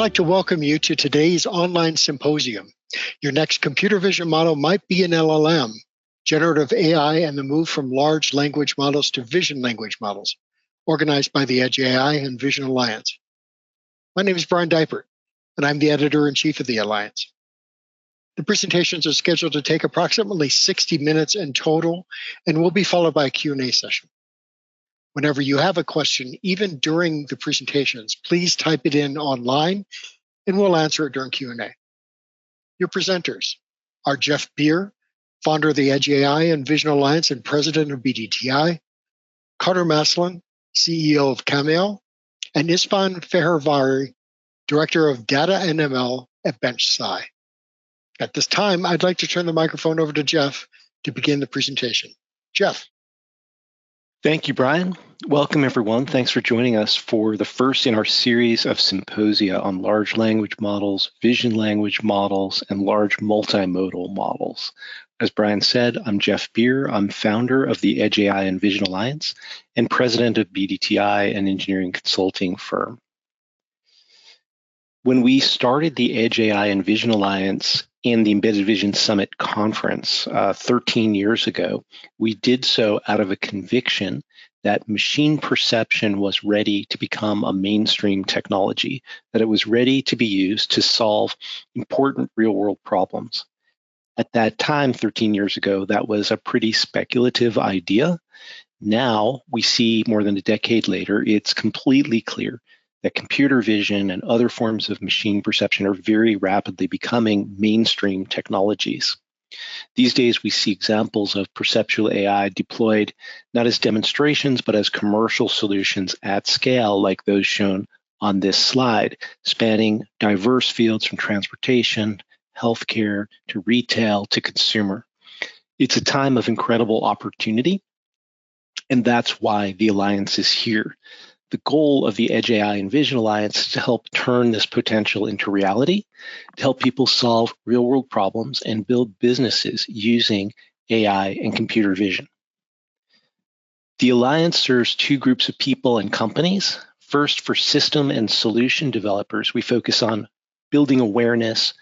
I'd like to welcome you to today's online symposium. Your next computer vision model might be an LLM, generative AI, and the move from large language models to vision language models, organized by the Edge AI and Vision Alliance. My name is Brian Dipert, and I'm the editor-in-chief of the Alliance. The presentations are scheduled to take approximately 60 minutes in total and will be followed by a Q&A session. Whenever you have a question, even during the presentations, please type it in online and we'll answer it during Q&A. Your presenters are Jeff Beer, founder of the Edge AI and Vision Alliance and president of BDTI, Carter Maslin, CEO of Cameo, and Isfan Fehervari, director of data and ML at BenchSci. At this time, I'd like to turn the microphone over to Jeff to begin the presentation. Jeff. Thank you, Brian. Welcome, everyone. Thanks for joining us for the first in our series of symposia on large language models, vision language models, and large multimodal models. As Brian said, I'm Jeff Beer. I'm founder of the Edge AI and Vision Alliance and president of BDTI, an engineering consulting firm. When we started the Edge AI and Vision Alliance in the Embedded Vision Summit conference 13 years ago, we did so out of a conviction that machine perception was ready to become a mainstream technology, that it was ready to be used to solve important real-world problems. At that time, 13 years ago, that was a pretty speculative idea. Now, we see more than a decade later, it's completely clear that computer vision and other forms of machine perception are very rapidly becoming mainstream technologies. These days, we see examples of perceptual AI deployed not as demonstrations, but as commercial solutions at scale, like those shown on this slide, spanning diverse fields from transportation, healthcare, to retail, to consumer. It's a time of incredible opportunity, and that's why the Alliance is here. The goal of the Edge AI and Vision Alliance is to help turn this potential into reality, to help people solve real-world problems and build businesses using AI and computer vision. The Alliance serves two groups of people and companies. First, for system and solution developers, we focus on building awareness,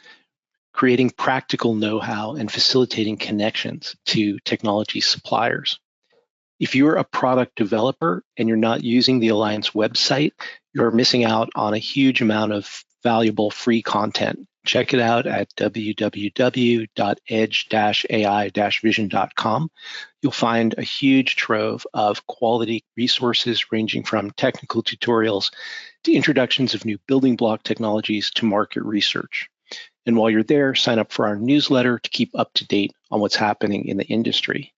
creating practical know-how, and facilitating connections to technology suppliers. If you're a product developer and you're not using the Alliance website, you're missing out on a huge amount of valuable free content. Check it out at www.edge-ai-vision.com. You'll find a huge trove of quality resources ranging from technical tutorials to introductions of new building block technologies to market research. And while you're there, sign up for our newsletter to keep up to date on what's happening in the industry.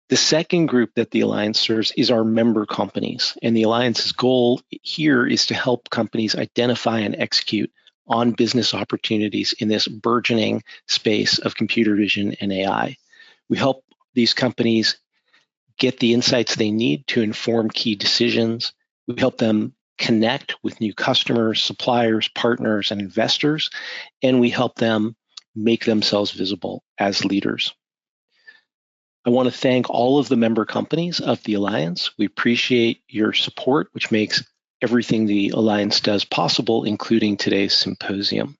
The second group that the Alliance serves is our member companies, and the Alliance's goal here is to help companies identify and execute on business opportunities in this burgeoning space of computer vision and AI. We help these companies get the insights they need to inform key decisions. We help them connect with new customers, suppliers, partners, and investors, and we help them make themselves visible as leaders. I want to thank all of the member companies of the Alliance. We appreciate your support, which makes everything the Alliance does possible, including today's symposium.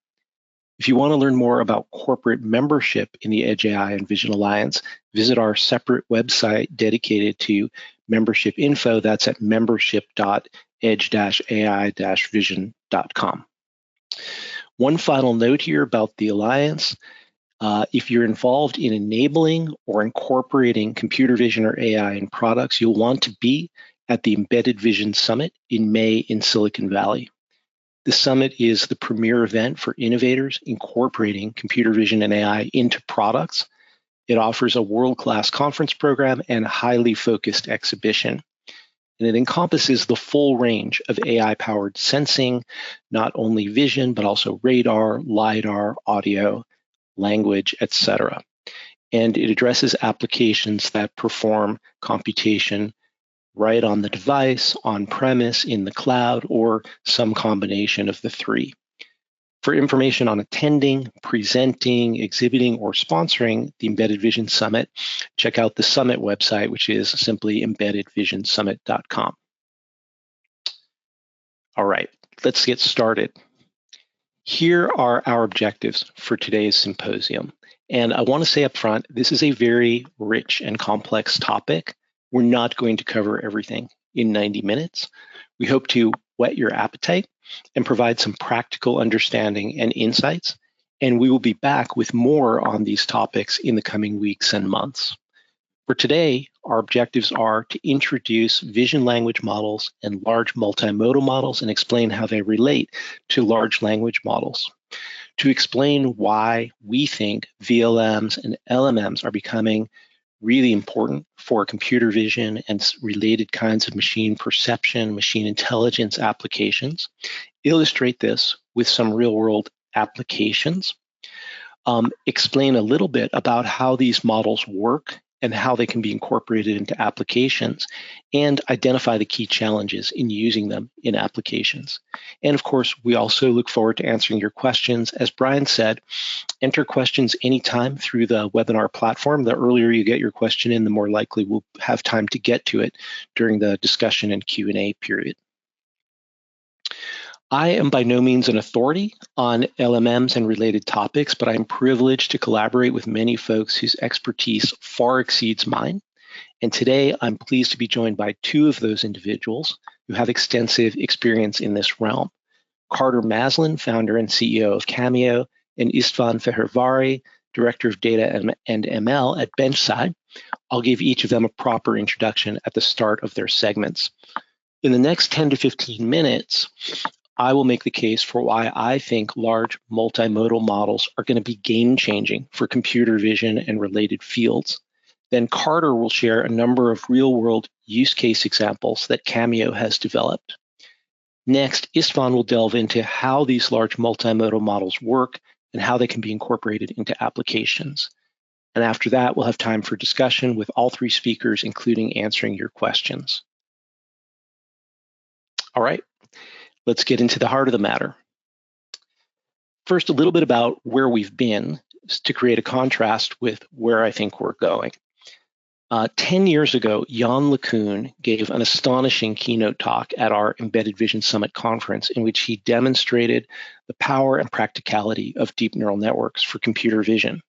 If you want to learn more about corporate membership in the Edge AI and Vision Alliance, visit our separate website dedicated to membership info. That's at membership.edge-ai-vision.com. One final note here about the Alliance. If you're involved in enabling or incorporating computer vision or AI in products, you'll want to be at the Embedded Vision Summit in May in Silicon Valley. The summit is the premier event for innovators incorporating computer vision and AI into products. It offers a world-class conference program and highly focused exhibition. And it encompasses the full range of AI-powered sensing, not only vision, but also radar, LiDAR, audio, language, etc. And it addresses applications that perform computation right on the device, on-premise, in the cloud, or some combination of the three. For information on attending, presenting, exhibiting, or sponsoring the Embedded Vision Summit, check out the Summit website, which is simply embeddedvisionsummit.com. All right, let's get started. Here are our objectives for today's symposium. And I want to say up front, this is a very rich and complex topic. We're not going to cover everything in 90 minutes. We hope to whet your appetite and provide some practical understanding and insights. And we will be back with more on these topics in the coming weeks and months. For today, our objectives are to introduce vision language models and large multimodal models and explain how they relate to large language models. To explain why we think VLMs and LMMs are becoming really important for computer vision and related kinds of machine perception, machine intelligence applications. Illustrate this with some real-world applications. Explain a little bit about how these models work and how they can be incorporated into applications, and identify the key challenges in using them in applications. And of course, we also look forward to answering your questions. As Brian said, enter questions anytime through the webinar platform. The earlier you get your question in, the more likely we'll have time to get to it during the discussion and Q&A period. I am by no means an authority on LMMs and related topics, but I'm privileged to collaborate with many folks whose expertise far exceeds mine. And today I'm pleased to be joined by two of those individuals who have extensive experience in this realm. Carter Maslin, founder and CEO of Cameo, and Istvan Fehervari, Director of Data and ML at Benchside. I'll give each of them a proper introduction at the start of their segments. In the next 10 to 15 minutes, I will make the case for why I think large multimodal models are going to be game-changing for computer vision and related fields. Then Carter will share a number of real-world use case examples that Cameo has developed. Next, Istvan will delve into how these large multimodal models work and how they can be incorporated into applications. And after that, we'll have time for discussion with all three speakers, including answering your questions. All right. Let's get into the heart of the matter. First, a little bit about where we've been to create a contrast with where I think we're going. 10 years ago, Jan LeCun gave an astonishing keynote talk at our Embedded Vision Summit conference in which he demonstrated the power and practicality of deep neural networks for computer vision.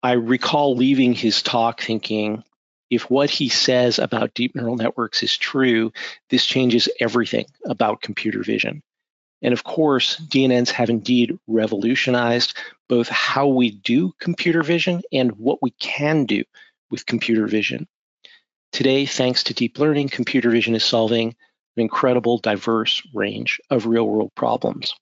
I recall leaving his talk thinking, if what he says about deep neural networks is true, this changes everything about computer vision. And of course, DNNs have indeed revolutionized both how we do computer vision and what we can do with computer vision. Today, thanks to deep learning, computer vision is solving an incredible, diverse range of real-world problems.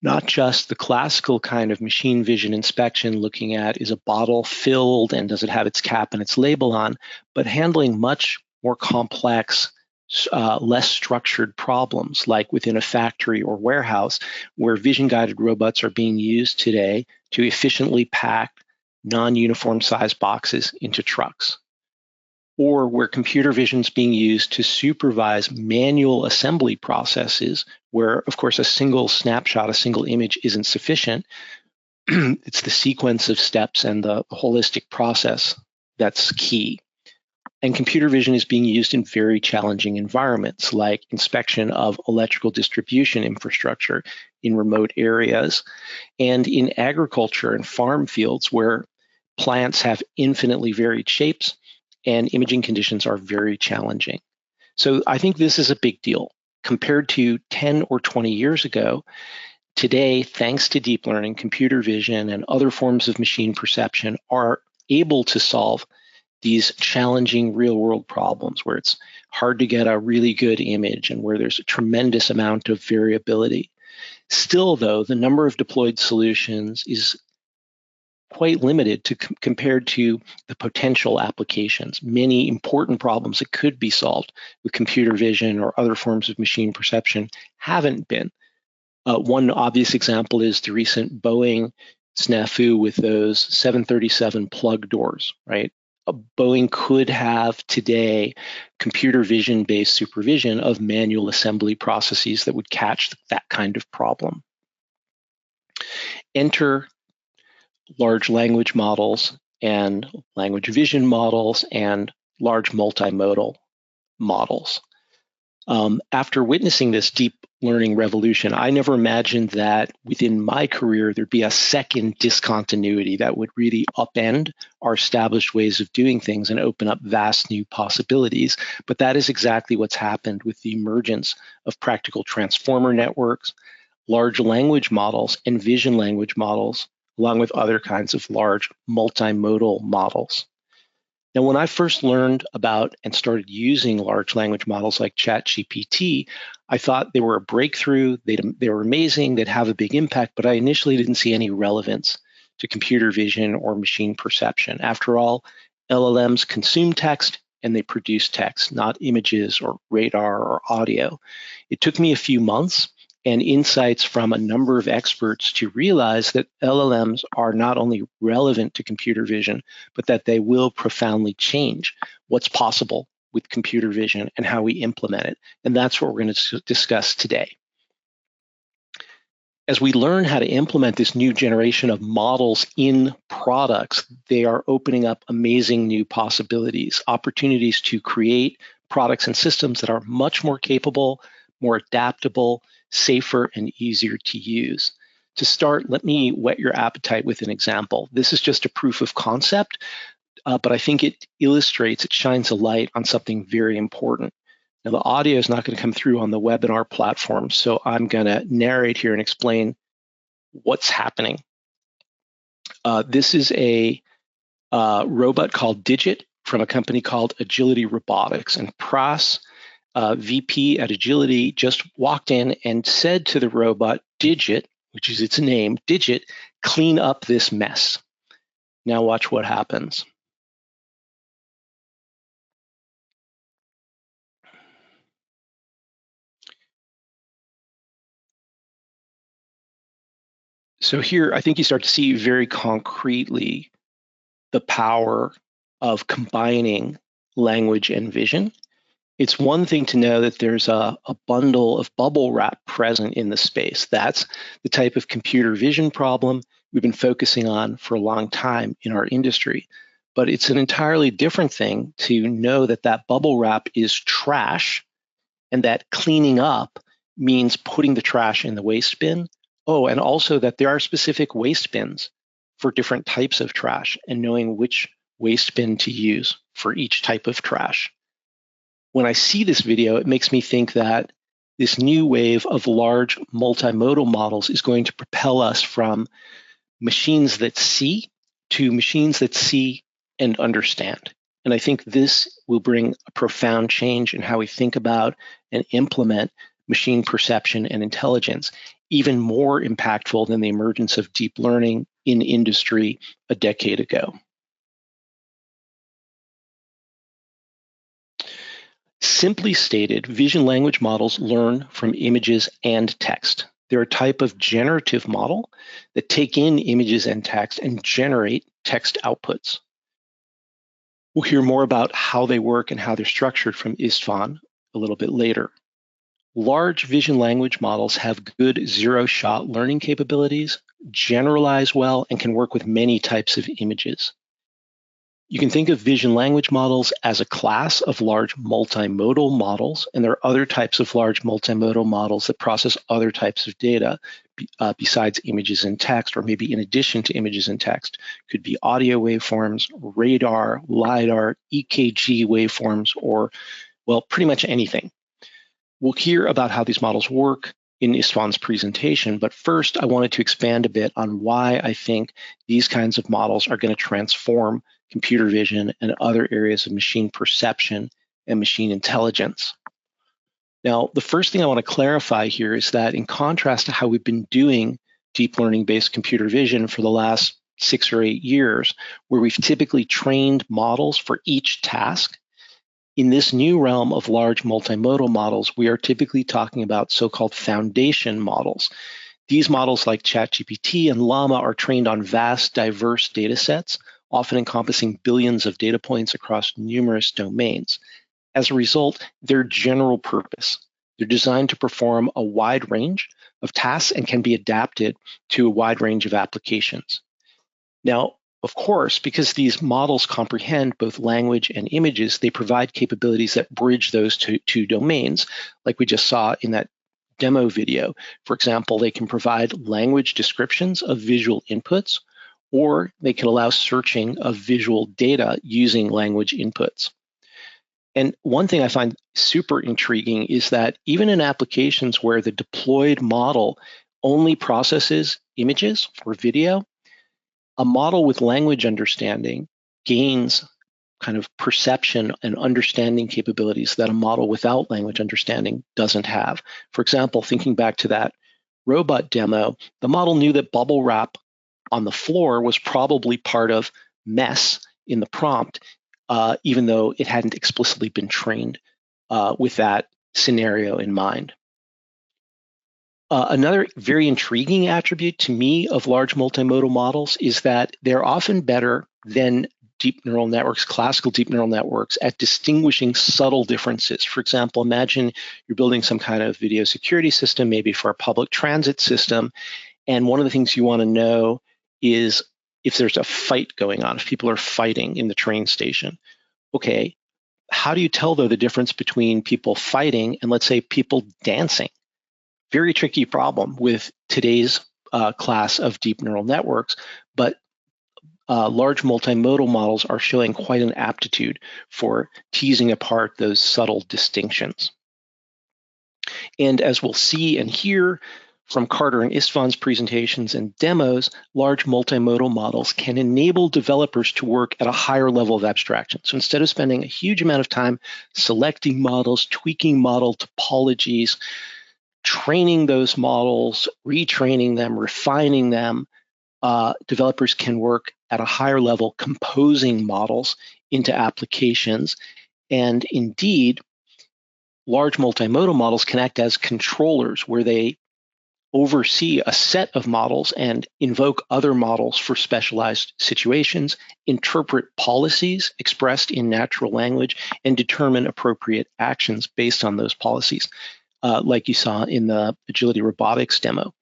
Not just the classical kind of machine vision inspection looking at, is a bottle filled and does it have its cap and its label on, but handling much more complex, less structured problems like within a factory or warehouse where vision-guided robots are being used today to efficiently pack non-uniform size boxes into trucks, or where computer vision is being used to supervise manual assembly processes where, of course, a single snapshot, a single image isn't sufficient. It's the sequence of steps and the holistic process that's key. And computer vision is being used in very challenging environments like inspection of electrical distribution infrastructure in remote areas and in agriculture and farm fields where plants have infinitely varied shapes and imaging conditions are very challenging. So I think this is a big deal. Compared to 10 or 20 years ago, today, thanks to deep learning, computer vision, and other forms of machine perception are able to solve these challenging real-world problems where it's hard to get a really good image and where there's a tremendous amount of variability. Still, though, the number of deployed solutions is quite limited compared to the potential applications. Many important problems that could be solved with computer vision or other forms of machine perception haven't been. One obvious example is the recent Boeing snafu with those 737 plug doors, right? Boeing could have today computer vision-based supervision of manual assembly processes that would catch that kind of problem. Enter large language models and language vision models and large multimodal models. After witnessing this deep learning revolution. I never imagined that within my career there'd be a second discontinuity that would really upend our established ways of doing things and open up vast new possibilities. But that is exactly what's happened with the emergence of practical transformer networks, large language models, and vision language models, along with other kinds of large multimodal models. Now, when I first learned about and started using large language models like ChatGPT, I thought they were a breakthrough, they were amazing, they'd have a big impact, but I initially didn't see any relevance to computer vision or machine perception. After all, LLMs consume text and they produce text, not images or radar or audio. It took me a few months and insights from a number of experts to realize that LLMs are not only relevant to computer vision, but that they will profoundly change what's possible with computer vision and how we implement it. And that's what we're going to discuss today. As we learn how to implement this new generation of models in products, they are opening up amazing new possibilities, opportunities to create products and systems that are much more capable, more adaptable, safer, and easier to use. To start, let me whet your appetite with an example. This is just a proof of concept, but I think it illustrates, it shines a light on something very important. Now, the audio is not going to come through on the webinar platform, so I'm going to narrate here and explain what's happening. This is a robot called Digit from a company called Agility Robotics, and Pras, VP at Agility, just walked in and said to the robot, Digit, which is its name, Digit, clean up this mess. Now watch what happens. So here, I think you start to see very concretely the power of combining language and vision. It's one thing to know that there's a bundle of bubble wrap present in the space. That's the type of computer vision problem we've been focusing on for a long time in our industry. But it's an entirely different thing to know that that bubble wrap is trash and that cleaning up means putting the trash in the waste bin. Oh, and also that there are specific waste bins for different types of trash and knowing which waste bin to use for each type of trash. When I see this video, it makes me think that this new wave of large multimodal models is going to propel us from machines that see to machines that see and understand. And I think this will bring a profound change in how we think about and implement machine perception and intelligence, even more impactful than the emergence of deep learning in industry a decade ago. Simply stated, vision language models learn from images and text. They're a type of generative model that take in images and text and generate text outputs. We'll hear more about how they work and how they're structured from Istvan a little bit later. Large vision language models have good zero-shot learning capabilities, generalize well, and can work with many types of images. You can think of vision language models as a class of large multimodal models, and there are other types of large multimodal models that process other types of data besides images and text, or maybe in addition to images and text. Could be audio waveforms, radar, LiDAR, EKG waveforms, or, well, pretty much anything. We'll hear about how these models work in Istvan's presentation, but first I wanted to expand a bit on why I think these kinds of models are going to transform computer vision and other areas of machine perception and machine intelligence. Now, the first thing I want to clarify here is that in contrast to how we've been doing deep learning-based computer vision for the last 6 or 8 years, where we've typically trained models for each task, in this new realm of large multimodal models, we are typically talking about so-called foundation models. These models like ChatGPT and Llama are trained on vast, diverse data sets, often encompassing billions of data points across numerous domains. As a result, they're general purpose. They're designed to perform a wide range of tasks and can be adapted to a wide range of applications. Now, of course, because these models comprehend both language and images, they provide capabilities that bridge those two domains, like we just saw in that demo video. For example, they can provide language descriptions of visual inputs, or they can allow searching of visual data using language inputs. And one thing I find super intriguing is that even in applications where the deployed model only processes images or video, a model with language understanding gains kind of perception and understanding capabilities that a model without language understanding doesn't have. For example, thinking back to that robot demo, the model knew that bubble wrap on the floor was probably part of mess in the prompt, even though it hadn't explicitly been trained with that scenario in mind. Another very intriguing attribute to me of large multimodal models is that they're often better than deep neural networks, classical deep neural networks, at distinguishing subtle differences. For example, imagine you're building some kind of video security system, maybe for a public transit system, and one of the things you want to know is if there's a fight going on, if people are fighting in the train station. Okay, how do you tell, though, the difference between people fighting and, let's say, people dancing? Very tricky problem with today's class of deep neural networks, but large multimodal models are showing quite an aptitude for teasing apart those subtle distinctions. And as we'll see and hear from Carter and Istvan's presentations and demos, large multimodal models can enable developers to work at a higher level of abstraction. So instead of spending a huge amount of time selecting models, tweaking model topologies, training those models, retraining them, refining them, developers can work at a higher level composing models into applications. And indeed, large multimodal models can act as controllers where they oversee a set of models and invoke other models for specialized situations, interpret policies expressed in natural language, and determine appropriate actions based on those policies, like you saw in the agility robotics demo.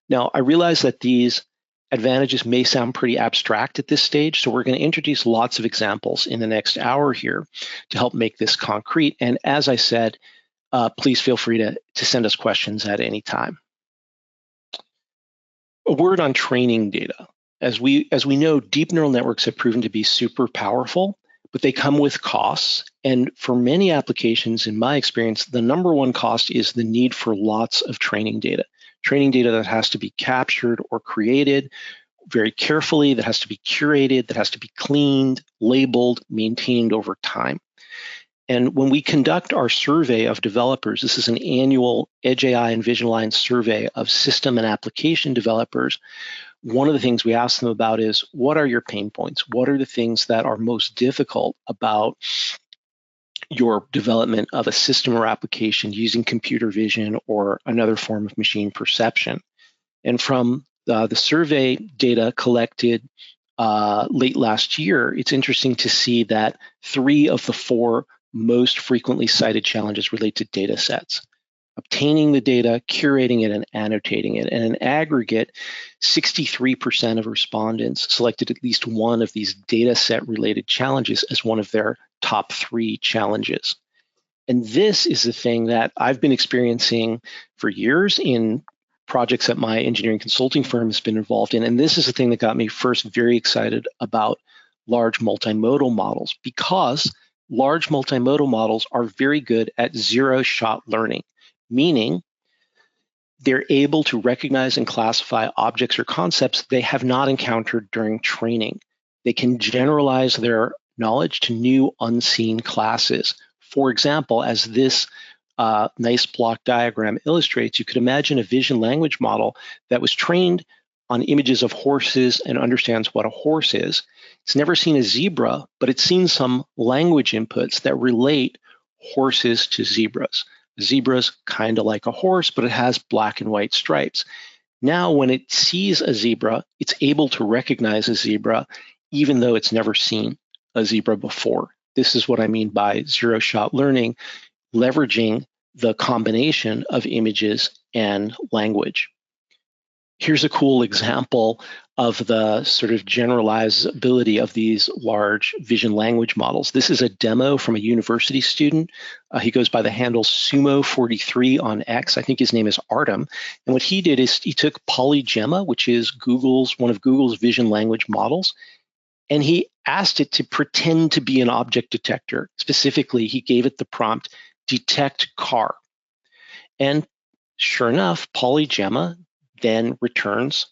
Now, I realize that these advantages may sound pretty abstract at this stage, so we're going to introduce lots of examples in the next hour here to help make this concrete. And as I said, please feel free to send us questions at any time. A word on training data. As we know, deep neural networks have proven to be super powerful, but they come with costs. And for many applications, in my experience, the number one cost is the need for lots of training data that has to be captured or created very carefully, that has to be curated, that has to be cleaned, labeled, maintained over time. And when we conduct our survey of developers, this is an annual Edge AI and Vision Alliance survey of system and application developers, one of the things we ask them about is, what are your pain points? What are the things that are most difficult about your development of a system or application using computer vision or another form of machine perception? And from the survey data collected late last year, it's interesting to see that 3 of the 4 most frequently cited challenges relate to data sets. Obtaining the data, curating it, and annotating it. And in aggregate, 63% of respondents selected at least one of these data set related challenges as one of their top 3 challenges. And this is the thing that I've been experiencing for years in projects that my engineering consulting firm has been involved in. And this is the thing that got me first very excited about large multimodal models, because large multimodal models are very good at zero-shot learning, meaning they're able to recognize and classify objects or concepts they have not encountered during training. They can generalize their knowledge to new unseen classes. For example, as this nice block diagram illustrates, you could imagine a vision language model that was trained on images of horses and understands what a horse is. It's never seen a zebra, but it's seen some language inputs that relate horses to zebras. Zebra's kind of like a horse, but it has black and white stripes. Now, when it sees a zebra, it's able to recognize a zebra, even though it's never seen a zebra before. This is what I mean by zero-shot learning, leveraging the combination of images and language. Here's a cool example of the sort of generalizability of these large vision language models. This is a demo from a university student. He goes by the handle Sumo43 on X. I think his name is Artem. And what he did is he took Polygemma, which is one of Google's vision language models, and he asked it to pretend to be an object detector. Specifically, he gave it the prompt, detect car. And sure enough, Polygemma then returns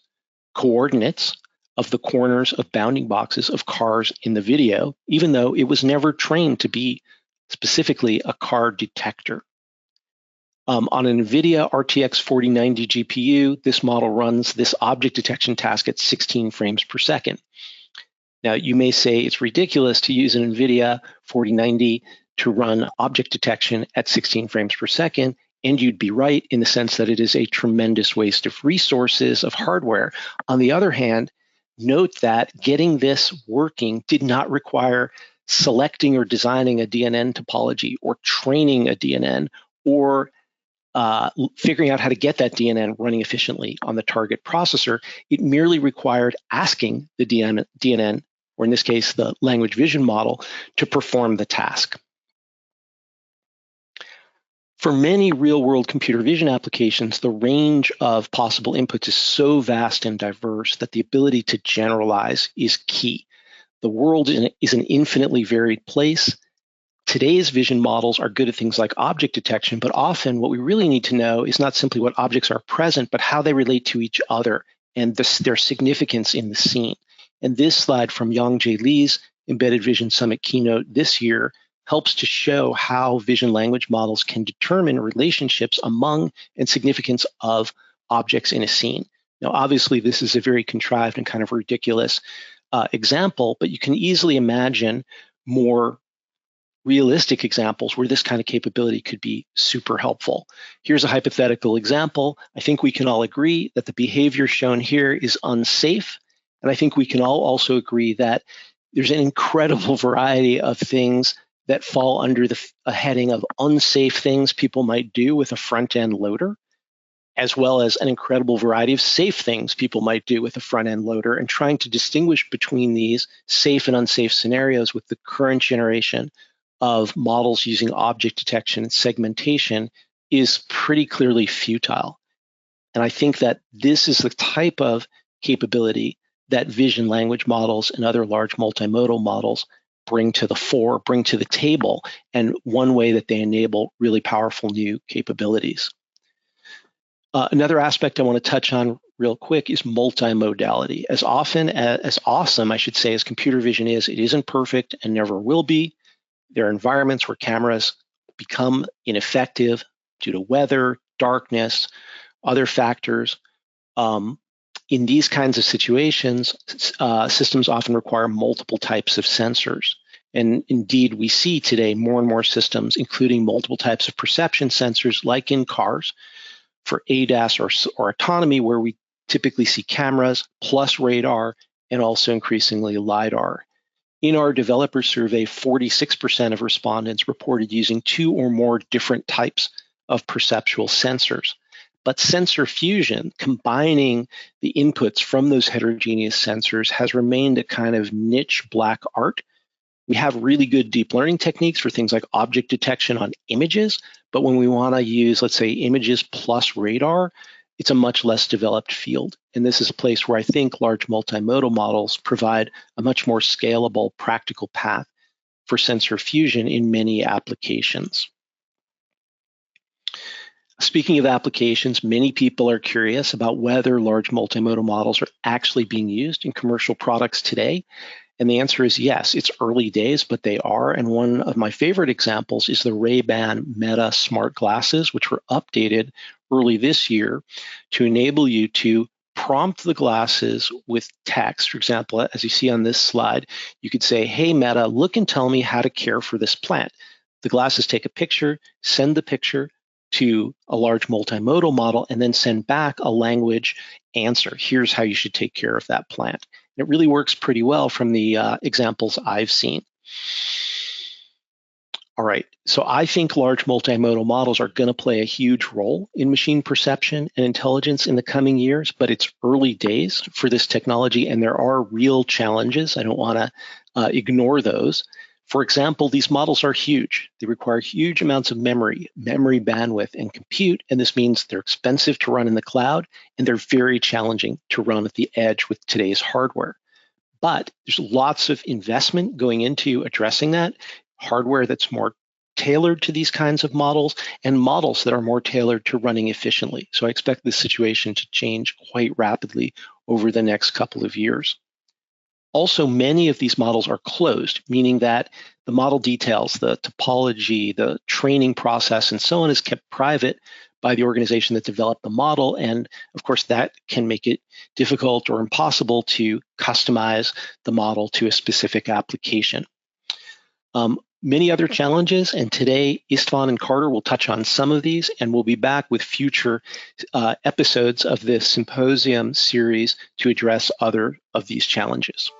coordinates of the corners of bounding boxes of cars in the video, even though it was never trained to be specifically a car detector. On an NVIDIA RTX 4090 GPU, this model runs this object detection task at 16 frames per second. Now, you may say it's ridiculous to use an NVIDIA 4090 to run object detection at 16 frames per second, and you'd be right in the sense that it is a tremendous waste of resources, of hardware. On the other hand, note that getting this working did not require selecting or designing a DNN topology or training a DNN or figuring out how to get that DNN running efficiently on the target processor. It merely required asking the DNN, or in this case, the language vision model, to perform the task. For many real-world computer vision applications, the range of possible inputs is so vast and diverse that the ability to generalize is key. The world is an infinitely varied place. Today's vision models are good at things like object detection, but often what we really need to know is not simply what objects are present, but how they relate to each other and their significance in the scene. And this slide from Yang-Jae Lee's Embedded Vision Summit keynote this year helps to show how vision language models can determine relationships among and significance of objects in a scene. Now, obviously, this is a very contrived and kind of ridiculous example, but you can easily imagine more realistic examples where this kind of capability could be super helpful. Here's a hypothetical example. I think we can all agree that the behavior shown here is unsafe. And I think we can all also agree that there's an incredible variety of things that fall under a heading of unsafe things people might do with a front-end loader, as well as an incredible variety of safe things people might do with a front-end loader, and trying to distinguish between these safe and unsafe scenarios with the current generation of models using object detection and segmentation is pretty clearly futile. And I think that this is the type of capability that vision language models and other large multimodal models bring to the fore, bring to the table, and one way that they enable really powerful new capabilities. Another aspect I want to touch on real quick is multimodality. As awesome, I should say, as computer vision is, it isn't perfect and never will be. There are environments where cameras become ineffective due to weather, darkness, other factors. In these kinds of situations, systems often require multiple types of sensors. And indeed, we see today more and more systems, including multiple types of perception sensors, like in cars, for ADAS or autonomy, where we typically see cameras plus radar and also increasingly LiDAR. In our developer survey, 46% of respondents reported using 2 or more different types of perceptual sensors. But sensor fusion, combining the inputs from those heterogeneous sensors, has remained a kind of niche black art. We have really good deep learning techniques for things like object detection on images, but when we want to use, let's say, images plus radar, it's a much less developed field. And this is a place where I think large multimodal models provide a much more scalable, practical path for sensor fusion in many applications. Speaking of applications, many people are curious about whether large multimodal models are actually being used in commercial products today. And the answer is yes. It's early days, but they are. And one of my favorite examples is the Ray-Ban Meta smart glasses, which were updated early this year to enable you to prompt the glasses with text. For example, as you see on this slide, you could say, hey, Meta, look and tell me how to care for this plant. The glasses take a picture, send the picture to a large multimodal model, and then send back a language answer. Here's how you should take care of that plant. It really works pretty well from the examples I've seen. All right, so I think large multimodal models are going to play a huge role in machine perception and intelligence in the coming years, but it's early days for this technology, and there are real challenges. I don't want to ignore those. For example, these models are huge. They require huge amounts of memory bandwidth, and compute, and this means they're expensive to run in the cloud, and they're very challenging to run at the edge with today's hardware. But there's lots of investment going into addressing that, hardware that's more tailored to these kinds of models and models that are more tailored to running efficiently. So I expect this situation to change quite rapidly over the next couple of years. Also, many of these models are closed, meaning that the model details, the topology, the training process, and so on is kept private by the organization that developed the model. And of course, that can make it difficult or impossible to customize the model to a specific application. Many other challenges, and today Istvan and Carter will touch on some of these, and we'll be back with future episodes of this Symposium series to address other of these challenges.